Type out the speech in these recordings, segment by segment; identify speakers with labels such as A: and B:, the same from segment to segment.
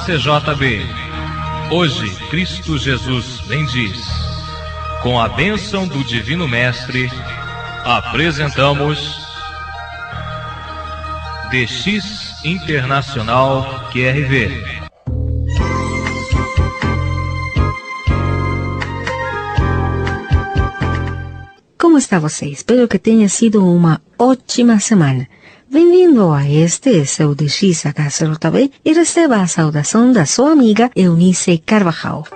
A: HCJB. Hoje Cristo Jesus bendiz. Com a bênção do Divino Mestre, apresentamos DX Internacional QRV.
B: Como está você? Espero que tenha sido uma ótima semana. Bem-vindo a este seu DX HCJB e receba a saudação da sua amiga Eunice Carvajal.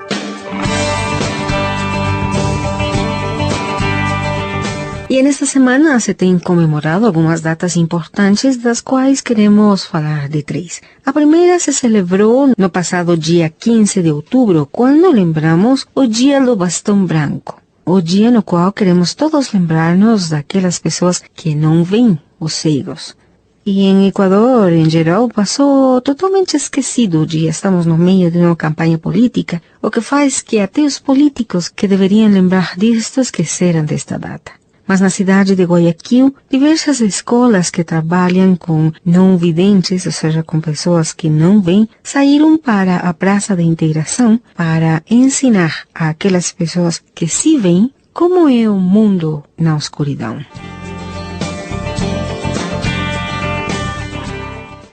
B: E nesta semana se tem comemorado algumas datas importantes, das quais queremos falar de 3. A primeira se celebrou no passado dia 15 de outubro, quando lembramos o Dia do Bastão Branco. O dia no qual queremos todos lembrar-nos daquelas pessoas que não veem, os cegos. E em Equador, em geral, passou totalmente esquecido o dia. Estamos no meio de uma campanha política, o que faz que até os políticos que deveriam lembrar disto esqueceram desta data. Mas na cidade de Guayaquil, diversas escolas que trabalham com não videntes, ou seja, com pessoas que não veem, saíram para a Praça da Integração para ensinar àquelas pessoas que se veem como é o mundo na escuridão.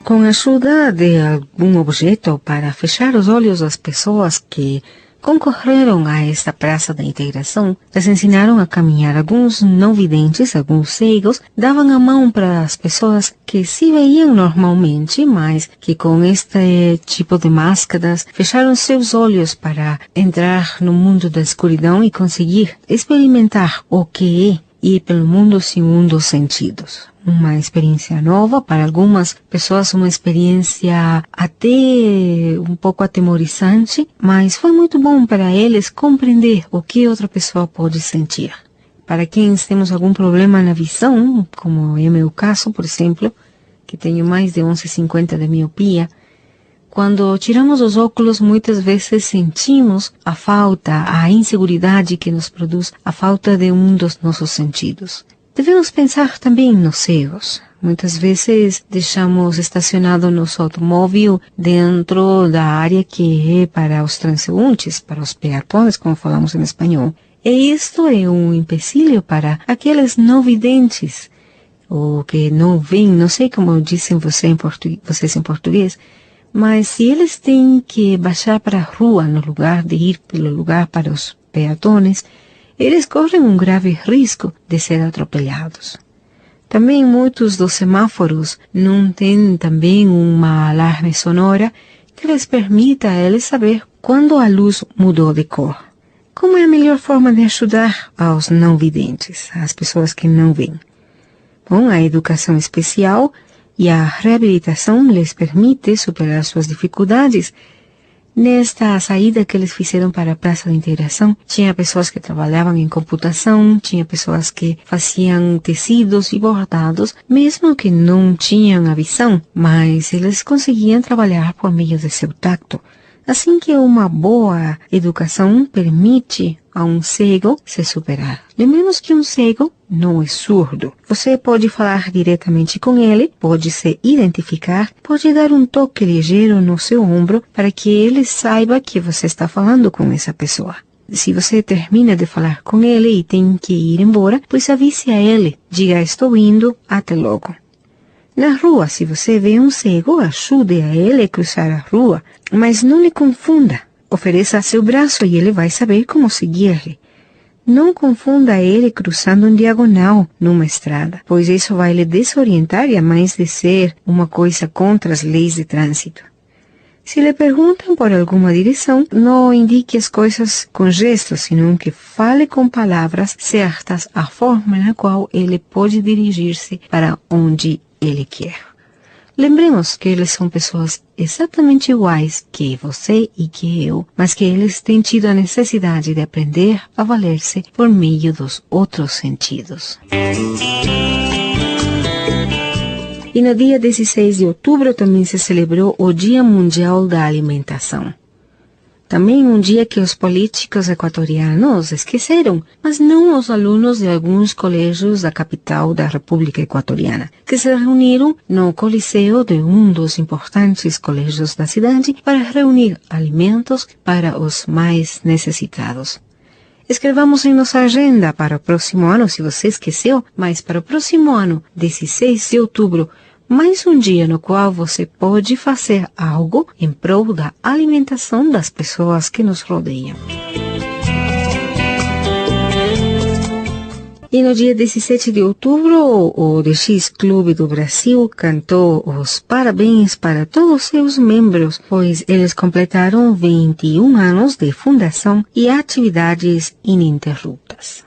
B: Com a ajuda de algum objeto para fechar os olhos das pessoas que concorreram a esta Praça da Integração, les ensinaram a caminhar. Alguns não videntes, alguns cegos, davam a mão para as pessoas que se veiam normalmente, mas que com este tipo de máscaras fecharam seus olhos para entrar no mundo da escuridão e conseguir experimentar o que é ir pelo mundo sem um dos sentidos. Uma experiência nova, para algumas pessoas uma experiência até um pouco atemorizante, mas foi muito bom para eles compreender o que outra pessoa pode sentir. Para quem temos algum problema na visão, como é meu caso, por exemplo, que tenho mais de 11,50 de miopia, quando tiramos os óculos, muitas vezes sentimos a falta, a inseguridade que nos produz a falta de um dos nossos sentidos. Devemos pensar também nos cegos. Muitas vezes deixamos estacionado nosso automóvel dentro da área que é para os transeuntes, para os peatones, como falamos em espanhol. E isto é um empecilho para aqueles não videntes, ou que não veem, não sei como dizem vocês em português, mas se eles têm que baixar para a rua no lugar de ir pelo lugar para os peatones, eles correm um grave risco de ser atropelados. Também muitos dos semáforos não têm também uma alarme sonora que lhes permita a eles saber quando a luz mudou de cor. Como é a melhor forma de ajudar aos não videntes, às pessoas que não veem? Bom, a educação especial e a reabilitação lhes permite superar suas dificuldades. Nesta saída que eles fizeram para a Praça da Integração, tinha pessoas que trabalhavam em computação, tinha pessoas que faziam tecidos e bordados, mesmo que não tinham a visão, mas eles conseguiam trabalhar por meio de seu tacto. Assim que uma boa educação permite a um cego se superar. Lembremos que um cego não é surdo. Você pode falar diretamente com ele, pode se identificar, pode dar um toque ligeiro no seu ombro para que ele saiba que você está falando com essa pessoa. Se você termina de falar com ele e tem que ir embora, pois avise a ele, diga estou indo, até logo. Na rua, se você vê um cego, ajude a ele a cruzar a rua, mas não lhe confunda. Ofereça seu braço e ele vai saber como seguir-lhe. Não confunda ele cruzando em diagonal numa estrada, pois isso vai lhe desorientar e a mais de ser uma coisa contra as leis de trânsito. Se lhe perguntam por alguma direção, não indique as coisas com gestos, senão que fale com palavras certas a forma na qual ele pode dirigir-se para onde ele quer. Lembremos que eles são pessoas exatamente iguais que você e que eu, mas que eles têm tido a necessidade de aprender a valer-se por meio dos outros sentidos. E no dia 16 de outubro também se celebrou o Dia Mundial da Alimentação. Também um dia que os políticos equatorianos esqueceram, mas não os alunos de alguns colégios da capital da República Equatoriana, que se reuniram no coliseu de um dos importantes colégios da cidade para reunir alimentos para os mais necessitados. Escrevamos em nossa agenda para o próximo ano, se você esqueceu, mas para o próximo ano, 16 de outubro, mais um dia no qual você pode fazer algo em prol da alimentação das pessoas que nos rodeiam. E no dia 17 de outubro, o DX Clube do Brasil cantou os parabéns para todos seus membros, pois eles completaram 21 anos de fundação e atividades ininterruptas.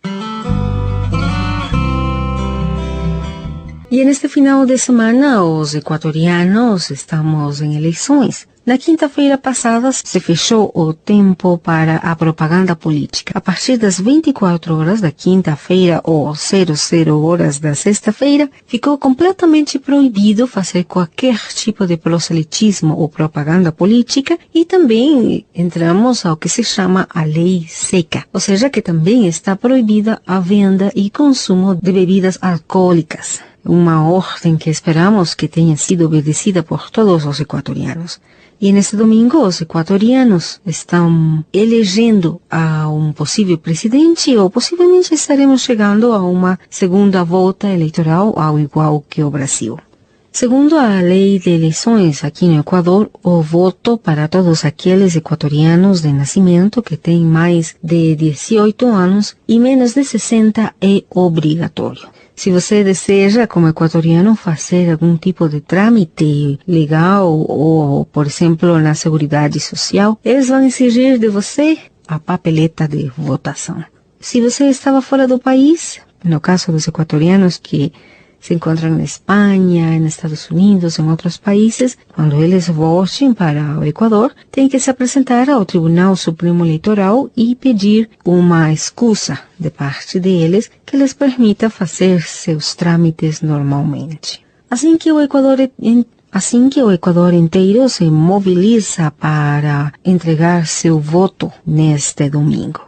B: E neste final de semana, os equatorianos estamos em eleições. Na quinta-feira passada, se fechou o tempo para a propaganda política. A partir das 24 horas da quinta-feira ou 00 horas da sexta-feira, ficou completamente proibido fazer qualquer tipo de proselitismo ou propaganda política e também entramos ao que se chama a lei seca, ou seja, que também está proibida a venda e consumo de bebidas alcoólicas. Uma ordem que esperamos que tenha sido obedecida por todos os equatorianos. E neste domingo, os equatorianos estão elegendo a um possível presidente ou possivelmente estaremos chegando a uma segunda volta eleitoral ao igual que o Brasil. Segundo a lei de eleições aqui no Equador, o voto para todos aqueles equatorianos de nascimento que têm mais de 18 anos e menos de 60 é obrigatório. Se você deseja, como equatoriano, fazer algum tipo de trâmite legal ou, por exemplo, na Seguridade Social, eles vão exigir de você a papeleta de votação. Se você estava fora do país, no caso dos equatorianos que se encontram na Espanha, nos Estados Unidos, em outros países, quando eles votem para o Equador, tem que se apresentar ao Tribunal Supremo Eleitoral e pedir uma excusa de parte deles que lhes permita fazer seus trâmites normalmente. Assim que o Equador inteiro se mobiliza para entregar seu voto neste domingo.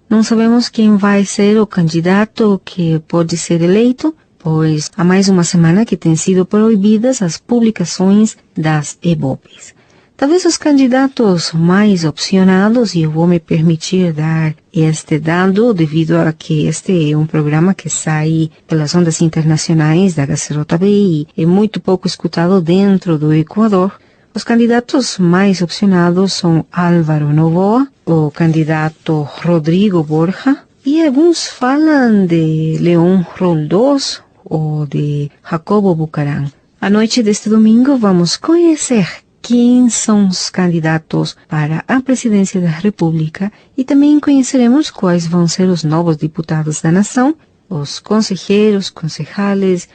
B: Não sabemos quem vai ser o candidato que pode ser eleito, pois há mais uma semana que têm sido proibidas as publicações das EBOPs. Talvez os candidatos mais opcionados, e eu vou me permitir dar este dado devido a que este é um programa que sai pelas ondas internacionais da HCJB e é muito pouco escutado dentro do Equador. Os candidatos mais opcionados são Álvaro Novoa, o candidato Rodrigo Borja, e alguns falam de León Roldós ou de Jacobo Bucaram. À noite deste domingo vamos conhecer quem são os candidatos para a presidência da República e também conheceremos quais vão ser os novos deputados da nação, os conselheiros, concejales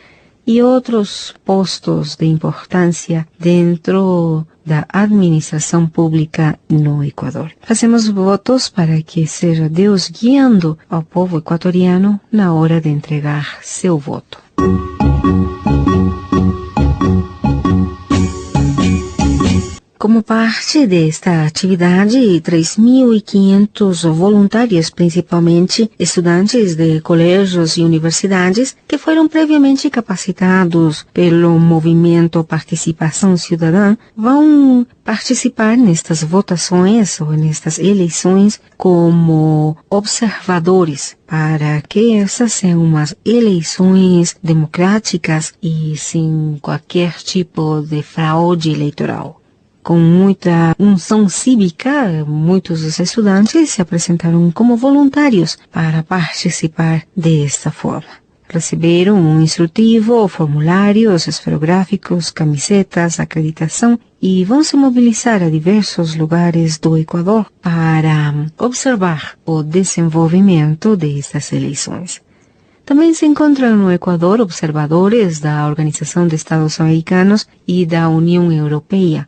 B: e outros postos de importância dentro da administração pública no Equador. Fazemos votos para que seja Deus guiando ao povo equatoriano na hora de entregar seu voto. Como parte desta atividade, 3.500 voluntários, principalmente estudantes de colégios e universidades, que foram previamente capacitados pelo movimento Participação Cidadã, vão participar nestas votações ou nestas eleições como observadores, para que essas sejam umas eleições democráticas e sem qualquer tipo de fraude eleitoral. Com muita unção cívica, muitos dos estudantes se apresentaram como voluntários para participar desta forma. Receberam um instrutivo, formulários esferográficos, camisetas, acreditação e vão se mobilizar a diversos lugares do Equador para observar o desenvolvimento destas eleições. Também se encontram no Equador observadores da Organização de Estados Americanos e da União Europeia,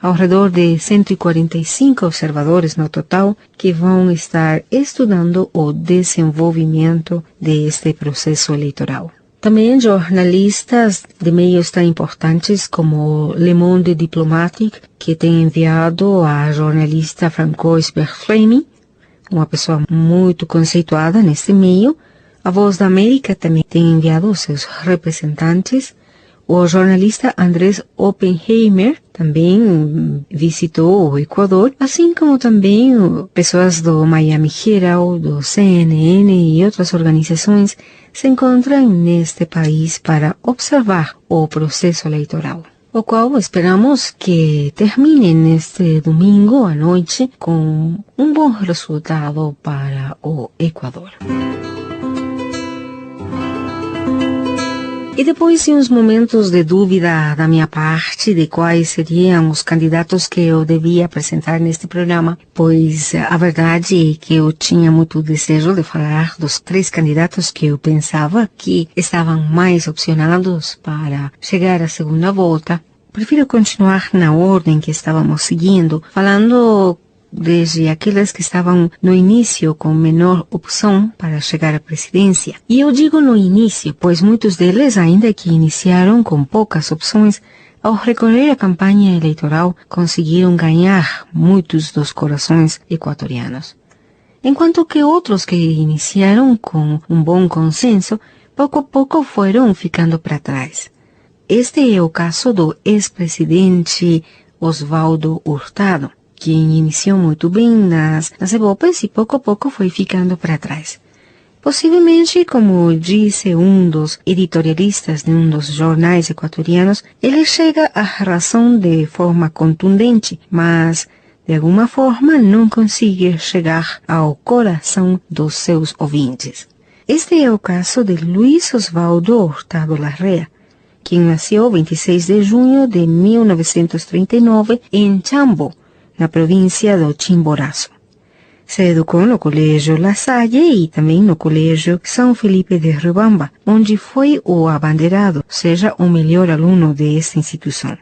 B: ao redor de 145 observadores no total que vão estar estudando o desenvolvimento deste processo eleitoral. Também jornalistas de meios tão importantes como Le Monde Diplomatique, que tem enviado a jornalista Francois Berflemy, uma pessoa muito conceituada nesse meio. A Voz da América também tem enviado os seus representantes. O jornalista Andrés Oppenheimer também visitou o Equador, assim como também pessoas do Miami Herald, do CNN e outras organizações se encontram neste país para observar o processo eleitoral, o qual esperamos que termine neste domingo à noite com um bom resultado para o Equador. E depois de uns momentos de dúvida da minha parte de quais seriam os candidatos que eu devia apresentar neste programa, pois a verdade é que eu tinha muito desejo de falar dos 3 candidatos que eu pensava que estavam mais opcionados para chegar à segunda volta, prefiro continuar na ordem que estávamos seguindo, falando desde aqueles que estavam no início com menor opção para chegar à presidência. E eu digo no início, pois muitos deles, ainda que iniciaram com poucas opções, ao recorrer à campanha eleitoral, conseguiram ganhar muitos dos corações equatorianos. Enquanto que outros que iniciaram com um bom consenso, pouco a pouco foram ficando para trás. Este é o caso do ex-presidente Osvaldo Hurtado, quem iniciou muito bem nas EVOPs e pouco a pouco foi ficando para trás. Possivelmente, como disse um dos editorialistas de um dos jornais equatorianos, ele chega à razão de forma contundente, mas de alguma forma não consegue chegar ao coração dos seus ouvintes. Este é o caso de Luis Osvaldo Hurtado Larrea, quem nasceu 26 de junho de 1939 em Chambo, na província do Chimborazo. Se educou no Colégio La Salle e também no Colégio São Felipe de Riobamba, onde foi o abanderado, seja o melhor aluno desta instituição.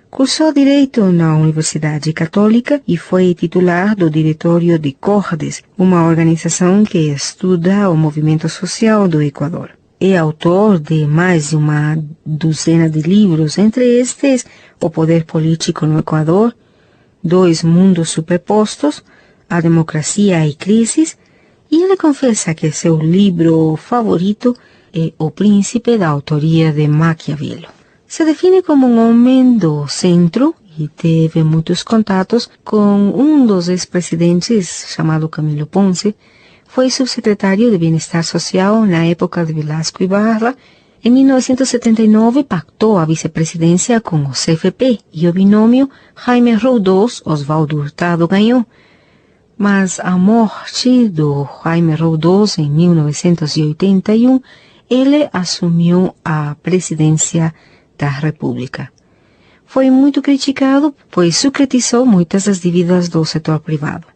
B: Cursou Direito na Universidade Católica e foi titular do Diretório de CORDES, uma organização que estuda o movimento social do Equador. É autor de mais de uma duzena de livros, entre estes O Poder Político no Equador, 2 Mundos Superpostos, A Democracia e Crises, e ele confessa que seu livro favorito é O Príncipe, da autoria de Maquiavelo. Se define como um homem do centro e teve muitos contatos com um dos ex-presidentes, chamado Camilo Ponce. Foi subsecretário de Bem-Estar Social na época de Velasco Ibarra. Em 1979, pactou a vice-presidência com o CFP e o binômio Jaime Roldós-Osvaldo Hurtado ganhou. Mas a morte do Jaime Roldós em 1981, ele assumiu a presidência da República. Foi muito criticado, pois sucretizou muitas das dívidas do setor privado.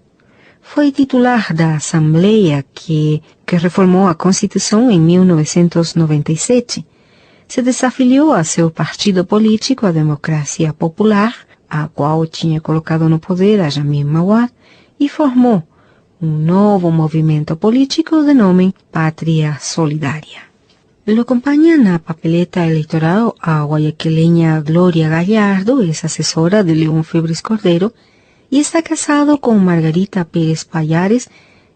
B: Foi titular da Assembleia que reformou a Constituição em 1997. Se desafiliou a seu partido político, a Democracia Popular, a qual tinha colocado no poder a Jamil Mahuad, e formou um novo movimento político de nome Pátria Solidária. Lo acompaña na papeleta eleitoral a guayaquileña Gloria Gallardo, es asesora de León Febres Cordero, e está casado com Margarita Pérez Pallares.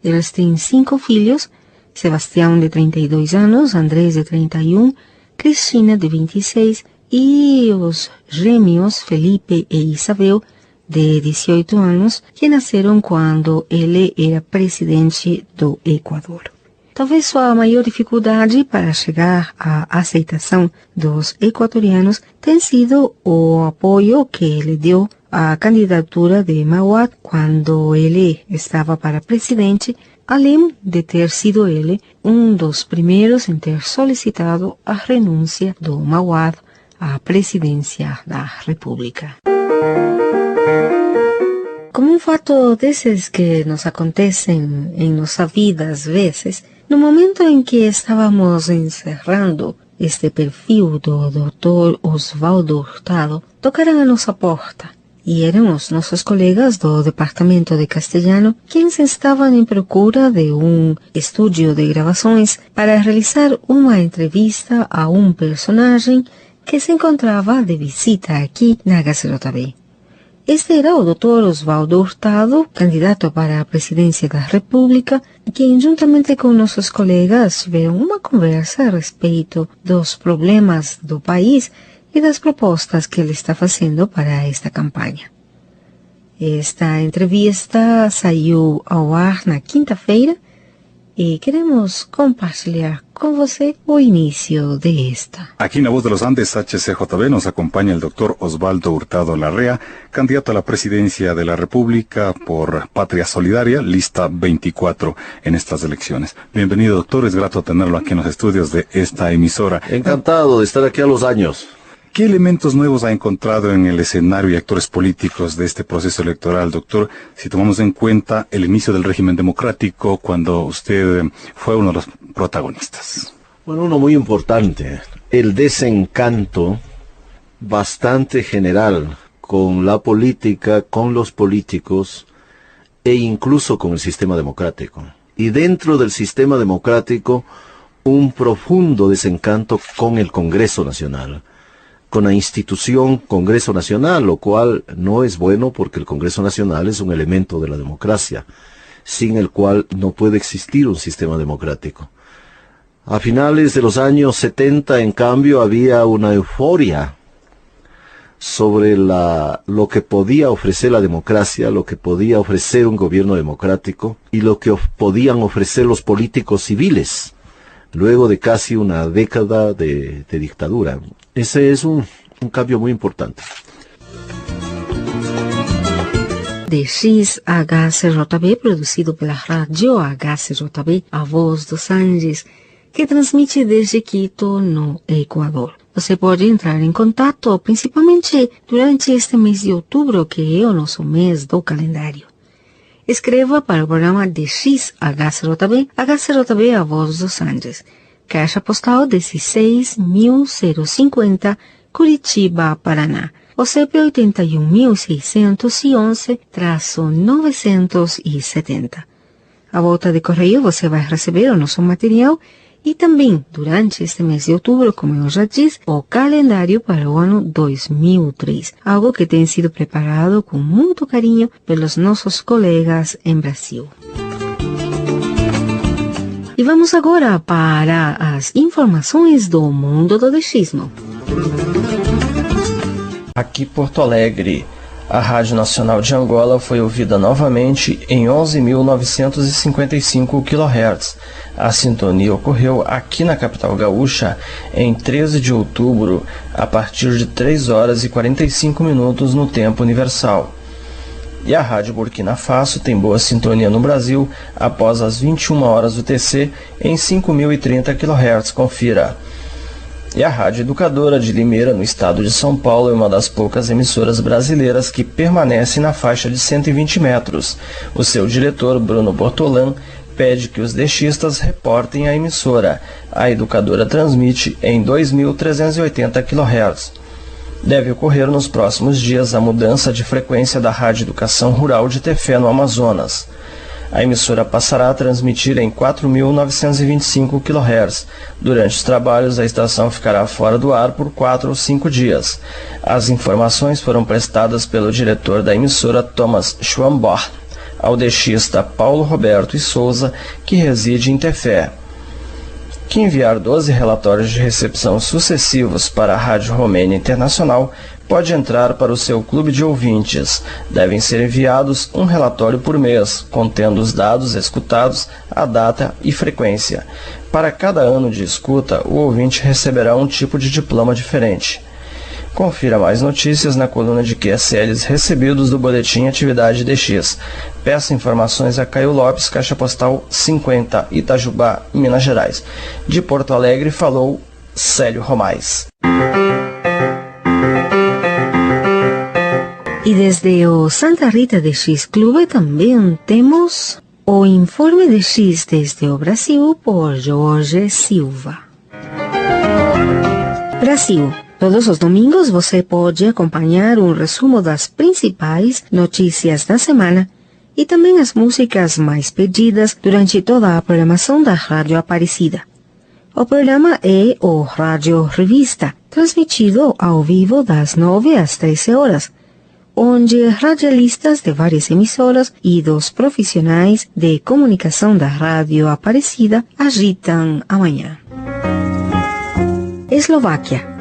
B: Eles têm 5 filhos, Sebastião de 32 anos, Andrés de 31, Cristina de 26 e os gêmeos Felipe e Isabel de 18 anos, que nasceram quando ele era presidente do Equador. Talvez sua maior dificuldade para chegar à aceitação dos equatorianos tenha sido o apoio que ele deu à candidatura de Mahuad quando ele estava para presidente, além de ter sido ele um dos primeiros em ter solicitado a renúncia do Mahuad à presidência da República. Como um fato desses que nos acontecem em nossa vida às vezes, no momento em que estávamos encerrando este perfil do Dr. Osvaldo Hurtado, tocaram a nossa porta. E eram os nossos colegas do Departamento de Castelhano quienes estavam em procura de um estúdio de gravações para realizar uma entrevista a um personagem que se encontrava de visita aqui na HCJB. Este era o Dr. Osvaldo Hurtado, candidato para a presidência da República, quem, juntamente com nossos colegas, tiveram uma conversa a respeito dos problemas do país e das propostas que ele está fazendo para esta campanha. Esta entrevista saiu ao ar na quinta-feira e queremos compartilhar con você o inicio de esta.
C: Aquí en La Voz de los Andes, HCJB, nos acompaña el doctor Osvaldo Hurtado Larrea, candidato a la presidencia de la República por Patria Solidaria, lista 24 en estas elecciones. Bienvenido, doctor, es grato tenerlo aquí en los estudios de esta emisora.
D: Encantado de estar aquí a los años.
C: ¿Qué elementos nuevos ha encontrado en el escenario y actores políticos de este proceso electoral, doctor? Si tomamos en cuenta el inicio del régimen democrático, cuando usted fue uno de los protagonistas.
D: Bueno, uno muy importante, el desencanto bastante general con la política, con los políticos e incluso con el sistema democrático. Y dentro del sistema democrático, un profundo desencanto con el Congreso Nacional, con la institución Congreso Nacional, lo cual no es bueno porque el Congreso Nacional es un elemento de la democracia, sin el cual no puede existir un sistema democrático. A finales de los años 70, en cambio, había una euforia sobre lo que podía ofrecer la democracia, lo que podía ofrecer un gobierno democrático y lo que podían ofrecer los políticos civiles, luego de casi una década de dictadura. Ese es un cambio muy importante.
B: De XHCJB, produzido pela rádio HCJB, A Voz dos Andes, que transmite desde Quito, no Equador. Você pode entrar em contato, principalmente durante este mês de outubro, que é o nosso mês do calendário. Escreva para o programa de XHCJB, HCJB A Voz dos Andes. Caixa postal 16.050, Curitiba, Paraná. O CP 81.611-970. A volta de correio você vai receber o nosso material e também, durante este mês de outubro, como eu já disse, o calendário para o ano 2003. Algo que tem sido preparado com muito carinho pelos nossos colegas em Brasil. E vamos agora para as informações do mundo do dechismo.
E: Aqui Porto Alegre, a Rádio Nacional de Angola foi ouvida novamente em 11.955 kHz. A sintonia ocorreu aqui na capital gaúcha em 13 de outubro, a partir de 3 horas e 45 minutos no tempo universal. E a Rádio Burkina Faso tem boa sintonia no Brasil após as 21 horas UTC em 5.030 kHz, confira. E a Rádio Educadora de Limeira, no estado de São Paulo, é uma das poucas emissoras brasileiras que permanece na faixa de 120 metros. O seu diretor, Bruno Bortolan, pede que os dechistas reportem a emissora. A Educadora transmite em 2.380 kHz. Deve ocorrer nos próximos dias a mudança de frequência da Rádio Educação Rural de Tefé, no Amazonas. A emissora passará a transmitir em 4.925 kHz. Durante os trabalhos, a estação ficará fora do ar por 4 ou 5 dias. As informações foram prestadas pelo diretor da emissora, Thomas Schwambach, ao deixista Paulo Roberto e Souza, que reside em Tefé. Que enviar 12 relatórios de recepção sucessivos para a Rádio Romênia Internacional pode entrar para o seu clube de ouvintes. Devem ser enviados um relatório por mês, contendo os dados escutados, a data e frequência. Para cada ano de escuta, o ouvinte receberá um tipo de diploma diferente. Confira mais notícias na coluna de QSLs recebidos do Boletim Atividade DX. Peça informações a Caio Lopes, Caixa Postal 50, Itajubá, Minas Gerais. De Porto Alegre falou Célio Romais.
B: E desde o Santa Rita DX Clube também temos o Informe DX desde o Brasil por Jorge Silva. Brasil. Todos os domingos você pode acompanhar um resumo das principais notícias da semana e também as músicas mais pedidas durante toda a programação da Rádio Aparecida. O programa é o Rádio Revista, transmitido ao vivo das 9 às 13 horas, onde radialistas de várias emissoras e dos profissionais de comunicação da Rádio Aparecida agitam a manhã. Eslováquia.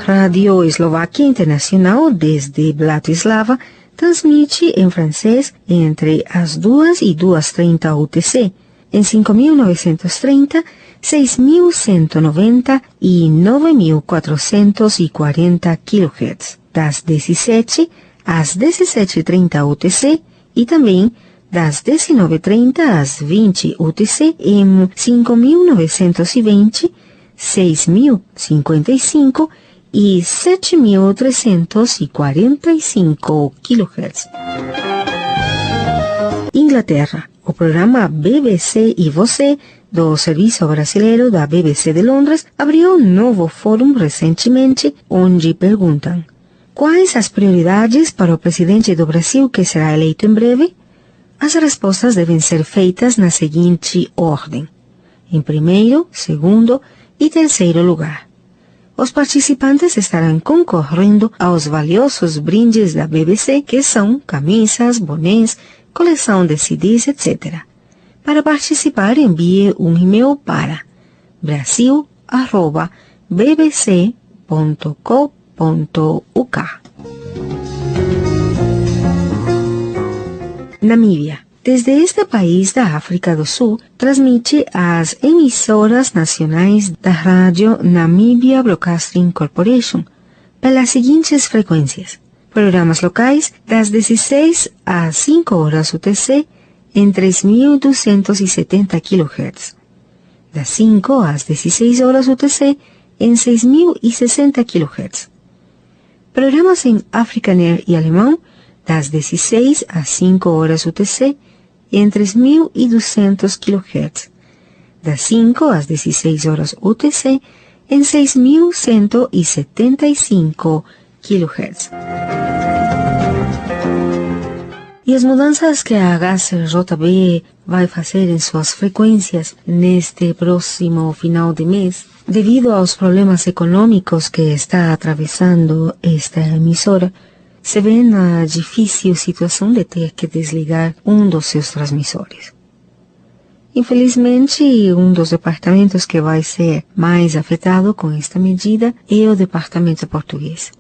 B: Rádio Eslováquia Internacional desde Bratislava transmite em francês entre as 2 e 2h30 UTC, em 5.930, 6.190 e 9.440 kHz, das 17 às 17h30 UTC e também das 19h30 às 20 UTC em 5.920, 6.055 e 7.345 kHz. Inglaterra. O programa BBC e Você, do Serviço Brasileiro da BBC de Londres, abriu um novo fórum recentemente, onde perguntam: quais as prioridades para o presidente do Brasil que será eleito em breve? As respostas devem ser feitas na seguinte ordem: em primeiro, segundo e terceiro lugar. Os participantes estarão concorrendo aos valiosos brindes da BBC, que são camisas, bonés, coleção de CDs, etc. Para participar, envie um e-mail para brasil@bbc.co.uk. Namíbia. Desde este país da África do Sul, transmite as emissoras nacionais da rádio Namibia Broadcasting Corporation pelas seguintes frequências: programas locais das 16 às 5 horas UTC em 3.270 kHz, das 5 às 16 horas UTC em 6.060 kHz. Programas em Afrikaner e alemão das 16 às 5 horas UTC em 3.200 kHz, das 5 às 16 horas UTC em 6.175 kHz. E as mudanças que a HCJB vai fazer em suas frequências neste próximo final de mês, devido aos problemas econômicos que está atravessando esta emissora, se vê na difícil situação de ter que desligar um dos seus transmissores. Infelizmente, um dos departamentos que vai ser mais afetado com esta medida é o departamento português.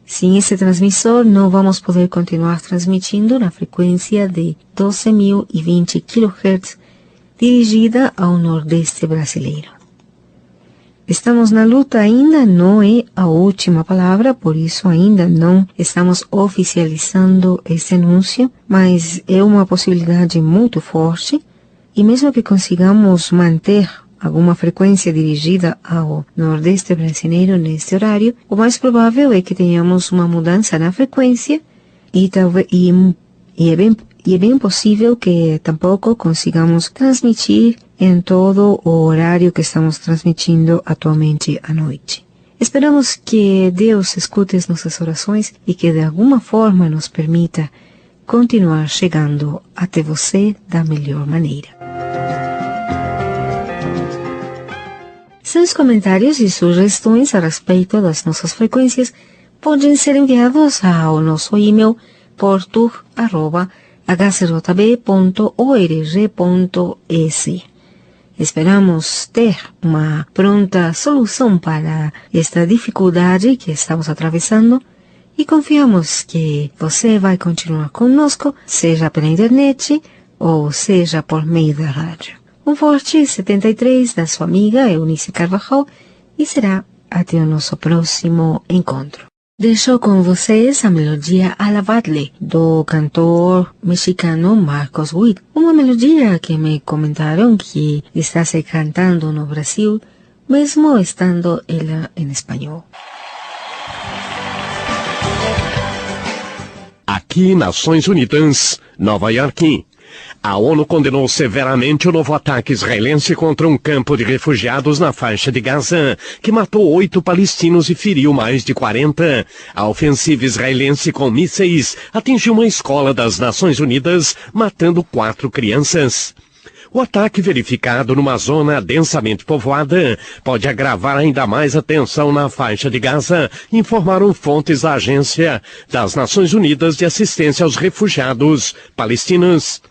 B: Sem esse transmissor, não vamos poder continuar transmitindo na frequência de 12.020 kHz, dirigida ao Nordeste brasileiro. Estamos na luta, ainda não é a última palavra, por isso ainda não estamos oficializando esse anúncio, mas é uma possibilidade muito forte, e mesmo que consigamos manter alguma frequência dirigida ao Nordeste brasileiro neste horário, o mais provável é que tenhamos uma mudança na frequência e é bem possível que tampouco consigamos transmitir em todo o horário que estamos transmitindo atualmente à noite. Esperamos que Deus escute as nossas orações e que de alguma forma nos permita continuar chegando até você da melhor maneira. Seus comentários e sugestões a respeito das nossas frequências podem ser enviados ao nosso e-mail portur@hcjb.org.es. Esperamos ter uma pronta solução para esta dificuldade que estamos atravessando e confiamos que você vai continuar conosco, seja pela internet ou seja por meio da rádio. Um forte 73 da sua amiga Eunice Carvajal e será até o nosso próximo encontro. Deixo com vocês a melodia Alabadle, do cantor mexicano Marcos Witt. Uma melodia que me comentaram que está se cantando no Brasil, mesmo estando ela em espanhol.
F: Aqui, Nações Unidas, Nova York. A ONU condenou severamente o novo ataque israelense contra um campo de refugiados na faixa de Gaza, que matou 8 palestinos e feriu mais de 40. A ofensiva israelense com mísseis atingiu uma escola das Nações Unidas, matando 4 crianças. O ataque verificado numa zona densamente povoada pode agravar ainda mais a tensão na faixa de Gaza, informaram fontes da Agência das Nações Unidas de Assistência aos Refugiados Palestinos.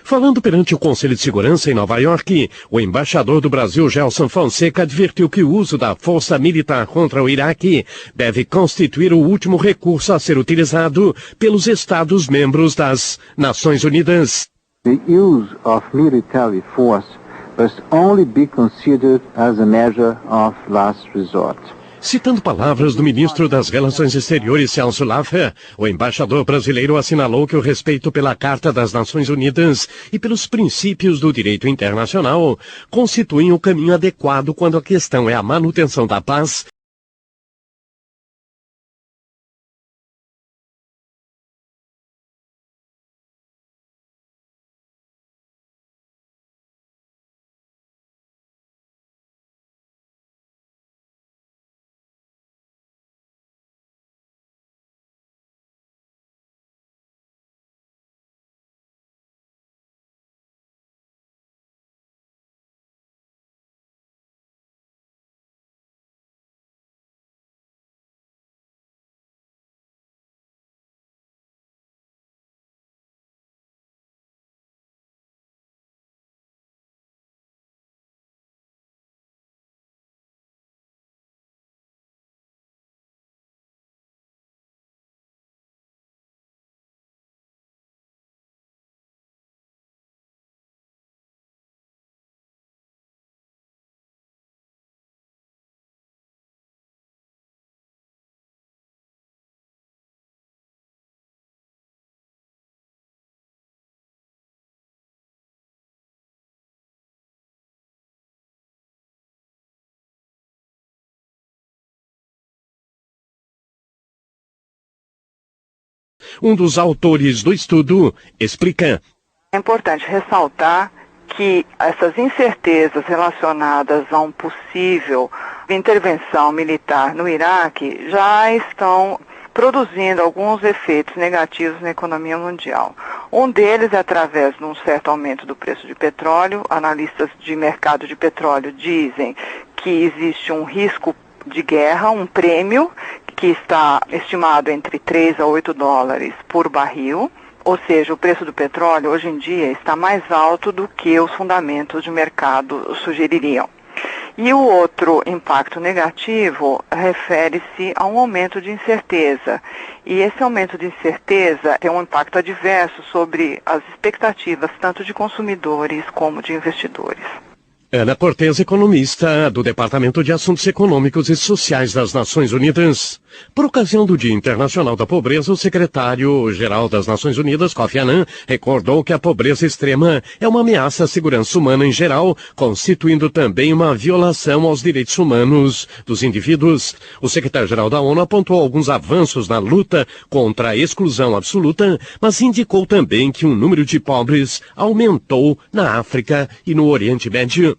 F: Falando perante o Conselho de Segurança em Nova York, o embaixador do Brasil, Gelson Fonseca, advertiu que o uso da força militar contra o Iraque deve constituir o último recurso a ser utilizado pelos Estados-membros das Nações Unidas.
G: The use of military force must only be considered as a measure of last resort.
F: Citando palavras do ministro das Relações Exteriores, Celso Laffer, o embaixador brasileiro assinalou que o respeito pela Carta das Nações Unidas e pelos princípios do direito internacional constituem o caminho adequado quando a questão é a manutenção da paz. Um dos autores do estudo explica.
H: É importante ressaltar que essas incertezas relacionadas a uma possível intervenção militar no Iraque já estão produzindo alguns efeitos negativos na economia mundial. Um deles é através de um certo aumento do preço de petróleo. Analistas de mercado de petróleo dizem que existe um risco de guerra, um prêmio que está estimado entre 3 a 8 dólares por barril, ou seja, o preço do petróleo hoje em dia está mais alto do que os fundamentos de mercado sugeririam. E o outro impacto negativo refere-se a um aumento de incerteza. E esse aumento de incerteza tem um impacto adverso sobre as expectativas tanto de consumidores como de investidores.
F: Ana Cortez, economista do Departamento de Assuntos Econômicos e Sociais das Nações Unidas. Por ocasião do Dia Internacional da Pobreza, o secretário-geral das Nações Unidas, Kofi Annan, recordou que a pobreza extrema é uma ameaça à segurança humana em geral, constituindo também uma violação aos direitos humanos dos indivíduos. O secretário-geral da ONU apontou alguns avanços na luta contra a exclusão absoluta, mas indicou também que o número de pobres aumentou na África e no Oriente Médio.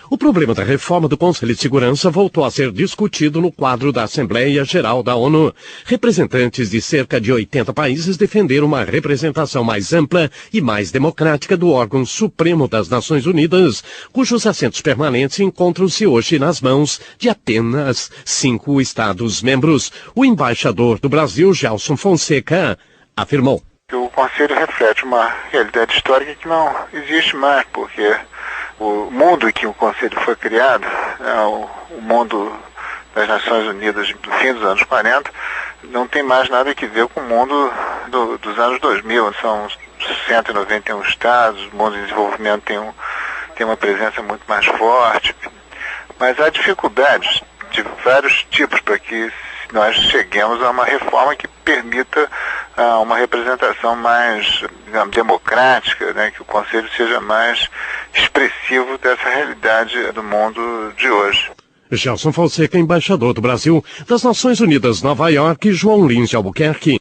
F: O problema da reforma do Conselho de Segurança voltou a ser discutido no quadro da Assembleia Geral da ONU. Representantes de cerca de 80 países defenderam uma representação mais ampla e mais democrática do órgão supremo das Nações Unidas, cujos assentos permanentes encontram-se hoje nas mãos de apenas 5 Estados-membros. O embaixador do Brasil, Gelson Fonseca, afirmou.
I: O Conselho reflete uma realidade histórica que não existe mais, porque o mundo em que o Conselho foi criado, o mundo das Nações Unidas do fim dos anos 40, não tem mais nada a ver com o mundo dos anos 2000. São 191 estados, o mundo de desenvolvimento tem uma presença muito mais forte. Mas há dificuldades de vários tipos para que nós cheguemos a uma reforma que permita uma representação mais, digamos, democrática, né, que o Conselho seja mais expressivo dessa realidade do mundo de hoje.
F: Gelson Fonseca, embaixador do Brasil das Nações Unidas, Nova York, João Lins de Albuquerque.